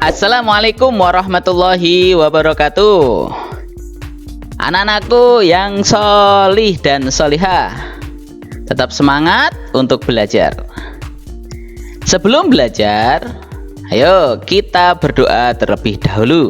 Assalamualaikum warahmatullahi wabarakatuh. Anak-anakku yang solih dan solihah, tetap semangat untuk belajar. Sebelum belajar, ayo kita berdoa terlebih dahulu.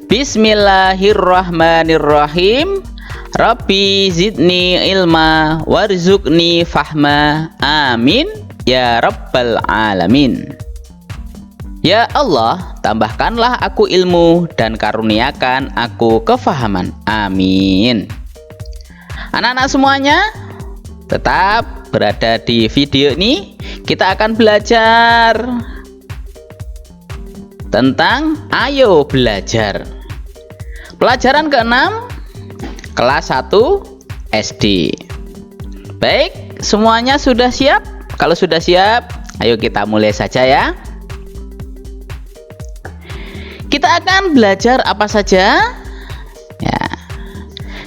Bismillahirrahmanirrahim. Rabbi zidni ilma warzuqni fahma. Amin ya rabbal alamin. Ya Allah, tambahkanlah aku ilmu dan karuniakan aku kefahaman. Amin. Anak-anak semuanya, tetap berada di video ini. Kita akan belajar tentang Ayo Belajar. Pelajaran ke-6, kelas 1 SD. Baik, semuanya sudah siap? Kalau sudah siap, ayo kita mulai saja ya. Kita akan belajar apa saja? Ya.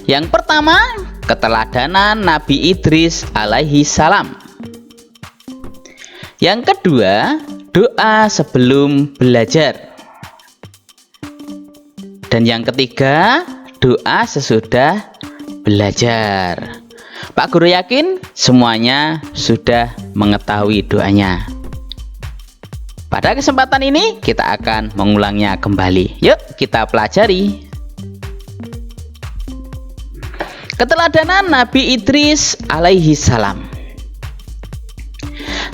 Yang pertama, keteladanan Nabi Idris alaihi salam. Yang kedua, doa sebelum belajar. Dan yang ketiga, doa sesudah belajar. Pak Guru yakin semuanya sudah mengetahui doanya. Pada kesempatan ini kita akan mengulangnya kembali. Yuk kita pelajari. Keteladanan Nabi Idris alaihi salam.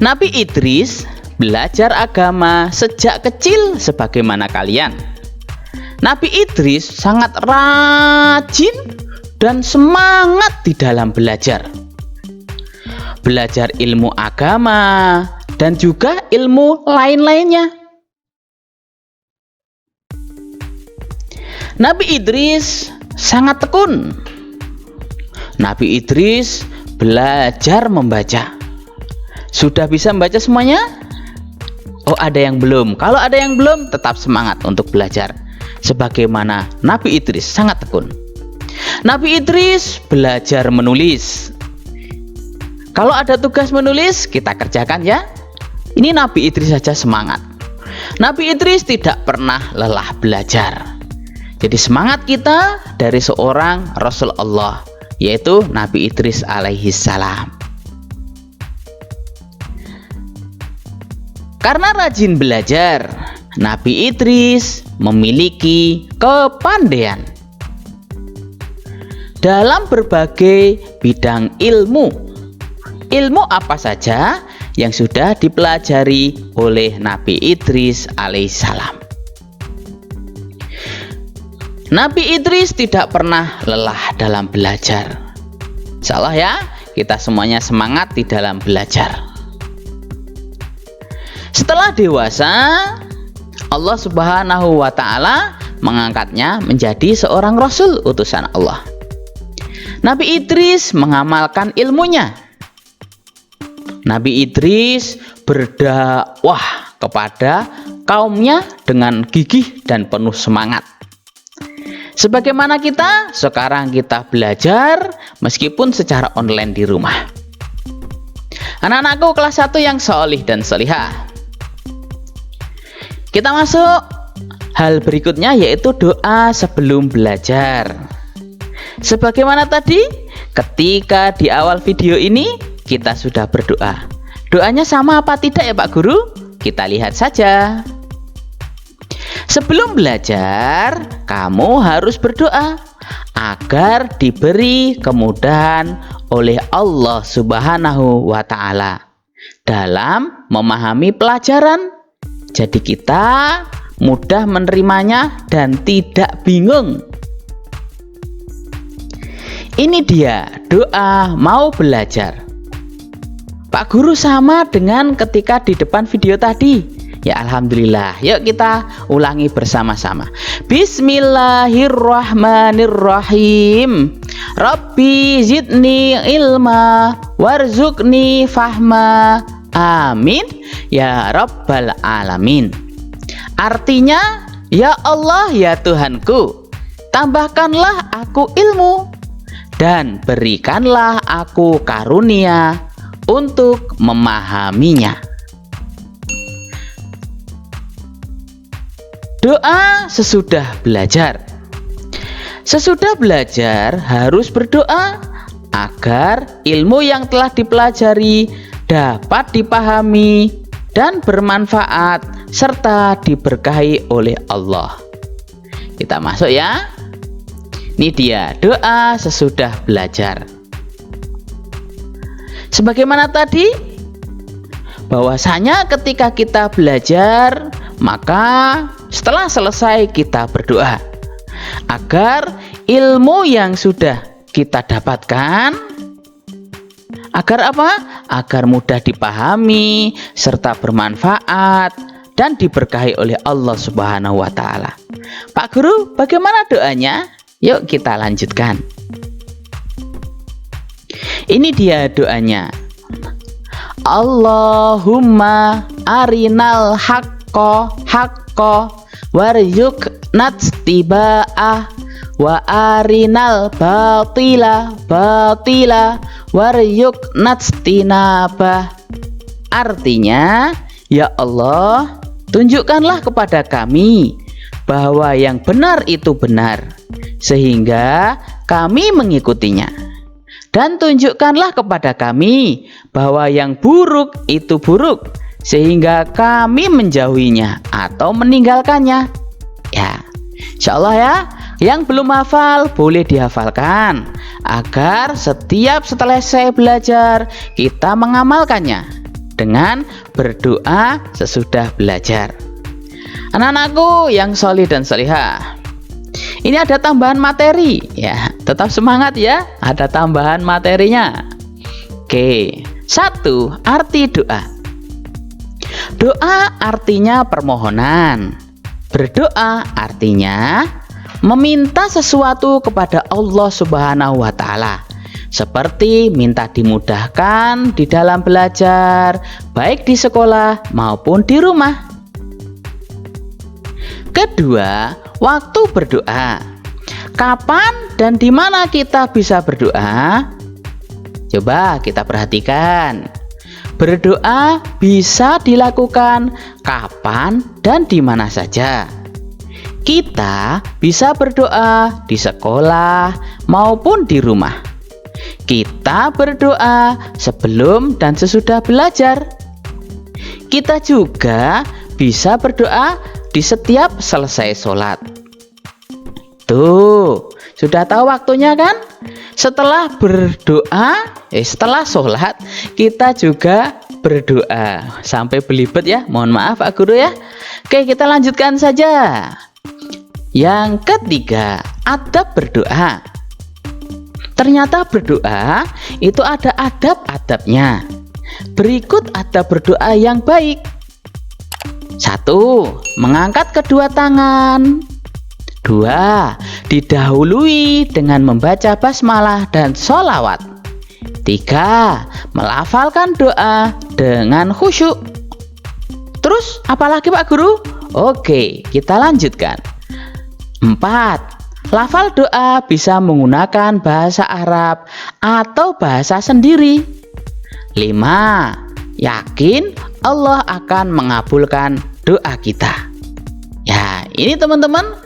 Nabi Idris belajar agama sejak kecil sebagaimana kalian. Nabi Idris sangat rajin dan semangat di dalam belajar. Belajar ilmu agama dan juga ilmu lain-lainnya. Nabi Idris sangat tekun. Nabi Idris belajar membaca. Sudah bisa membaca semuanya? Oh, ada yang belum. Kalau ada yang belum, tetap semangat untuk belajar. Sebagaimana Nabi Idris sangat tekun. Nabi Idris belajar menulis. Kalau ada tugas menulis, kita kerjakan ya. Ini Nabi Idris saja semangat. Nabi Idris tidak pernah lelah belajar. Jadi semangat kita dari seorang Rasul Allah, yaitu Nabi Idris alaihi salam. Karena rajin belajar, Nabi Idris memiliki kepandaian dalam berbagai bidang ilmu. Ilmu apa saja yang sudah dipelajari oleh Nabi Idris alaihissalam. Nabi Idris tidak pernah lelah dalam belajar. Insyaallah ya, kita semuanya semangat di dalam belajar. Setelah dewasa, Allah Subhanahu wa ta'ala mengangkatnya menjadi seorang Rasul utusan Allah. Nabi Idris mengamalkan ilmunya. Nabi Idris berdakwah kepada kaumnya dengan gigih dan penuh semangat. Sebagaimana kita, sekarang kita belajar meskipun secara online di rumah. Anak-anakku kelas 1 yang solih dan solihah. Kita masuk hal berikutnya, yaitu doa sebelum belajar. Sebagaimana tadi, ketika di awal video ini kita sudah berdoa. Doanya sama apa tidak ya Pak Guru? Kita lihat saja. Sebelum belajar, kamu harus berdoa agar diberi kemudahan oleh Allah Subhanahu wa ta'ala dalam memahami pelajaran. Jadi kita mudah menerimanya dan tidak bingung. Ini dia doa mau belajar. Pak Guru sama dengan ketika di depan video tadi. Ya alhamdulillah. Yuk kita ulangi bersama-sama. Bismillahirrahmanirrahim. Rabbi zidni ilma warzuqni fahma. Amin ya rabbal alamin. Artinya, ya Allah ya Tuhanku, tambahkanlah aku ilmu dan berikanlah aku karunia untuk memahaminya. Doa sesudah belajar. Sesudah belajar harus berdoa agar ilmu yang telah dipelajari dapat dipahami dan bermanfaat serta diberkahi oleh Allah. Kita masuk ya. Ini dia doa sesudah belajar. Sebagaimana tadi, bahwasanya ketika kita belajar, maka setelah selesai kita berdoa agar ilmu yang sudah kita dapatkan agar apa? Agar mudah dipahami serta bermanfaat dan diberkahi oleh Allah Subhanahu wa taala. Pak Guru, bagaimana doanya? Yuk kita lanjutkan. Ini dia doanya. Allahumma arinal haqqo haqqo warzuqna ittiba'ah wa arinal batila batila warzuqna ijtinabah. Artinya, ya Allah, tunjukkanlah kepada kami bahwa yang benar itu benar, sehingga kami mengikutinya. Dan tunjukkanlah kepada kami bahwa yang buruk itu buruk, sehingga kami menjauhinya atau meninggalkannya. Ya, insya Allah ya, yang belum hafal boleh dihafalkan, agar setiap setelah saya belajar, kita mengamalkannya dengan berdoa sesudah belajar. Anak-anakku yang solih dan solihah, ini ada tambahan materi ya, tetap semangat ya, ada tambahan materinya. Oke, 1. Arti doa. Doa artinya permohonan. Berdoa artinya meminta sesuatu kepada Allah Subhanahu wa taala, seperti minta dimudahkan di dalam belajar, baik di sekolah maupun di rumah. Kedua, waktu berdoa. Kapan dan di mana kita bisa berdoa? Coba kita perhatikan. Berdoa bisa dilakukan kapan dan di mana saja. Kita bisa berdoa di sekolah maupun di rumah. Kita berdoa sebelum dan sesudah belajar. Kita juga bisa berdoa di setiap selesai sholat. Tuh, sudah tahu waktunya kan? Setelah berdoa, setelah sholat, kita juga berdoa. Sampai belibet ya, mohon maaf Pak Guru ya. Oke, kita lanjutkan saja. Yang ketiga, adab berdoa. Ternyata berdoa itu ada adab-adabnya. Berikut adab berdoa yang baik. 1. Mengangkat kedua tangan. 2. Didahului dengan membaca basmalah dan sholawat. 3. Melafalkan doa dengan khusyuk. Terus apalagi Pak Guru? Oke, kita lanjutkan. 4. Lafal doa bisa menggunakan bahasa Arab atau bahasa sendiri. 5. Yakin Allah akan mengabulkan doa kita. Ya, ini teman-teman,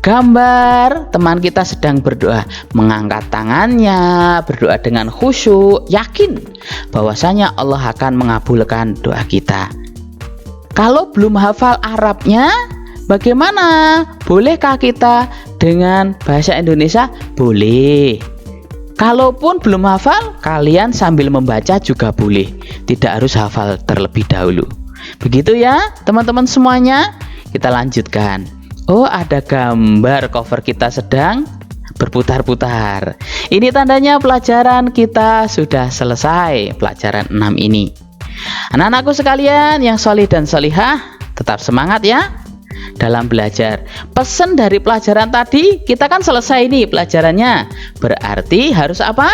gambar teman kita sedang berdoa, mengangkat tangannya, berdoa dengan khusyuk, yakin bahwasanya Allah akan mengabulkan doa kita. Kalau belum hafal Arabnya, bagaimana? Bolehkah kita dengan bahasa Indonesia? Boleh. Kalaupun belum hafal, kalian sambil membaca juga boleh. Tidak harus hafal terlebih dahulu. Begitu ya, teman-teman semuanya. Kita lanjutkan. Oh, ada gambar cover kita sedang berputar-putar. Ini tandanya pelajaran kita sudah selesai, pelajaran 6 ini. Anak-anakku sekalian yang solih dan solihah, tetap semangat ya dalam belajar. Pesan dari pelajaran tadi, kita kan selesai nih pelajarannya. Berarti harus apa?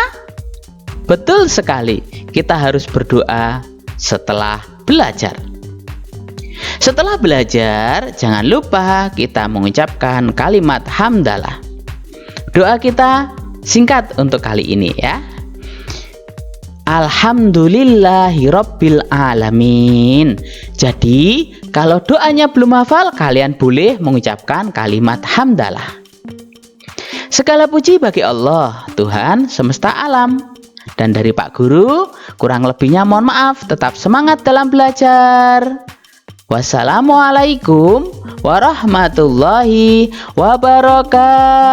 Betul sekali, kita harus berdoa setelah belajar. Setelah belajar, jangan lupa kita mengucapkan kalimat hamdalah. Doa kita singkat untuk kali ini ya. Alhamdulillahirabbil alamin. Jadi, kalau doanya belum hafal, kalian boleh mengucapkan kalimat hamdalah. Segala puji bagi Allah, Tuhan semesta alam. Dan dari Pak Guru, kurang lebihnya mohon maaf, tetap semangat dalam belajar. Wassalamualaikum warahmatullahi wabarakatuh.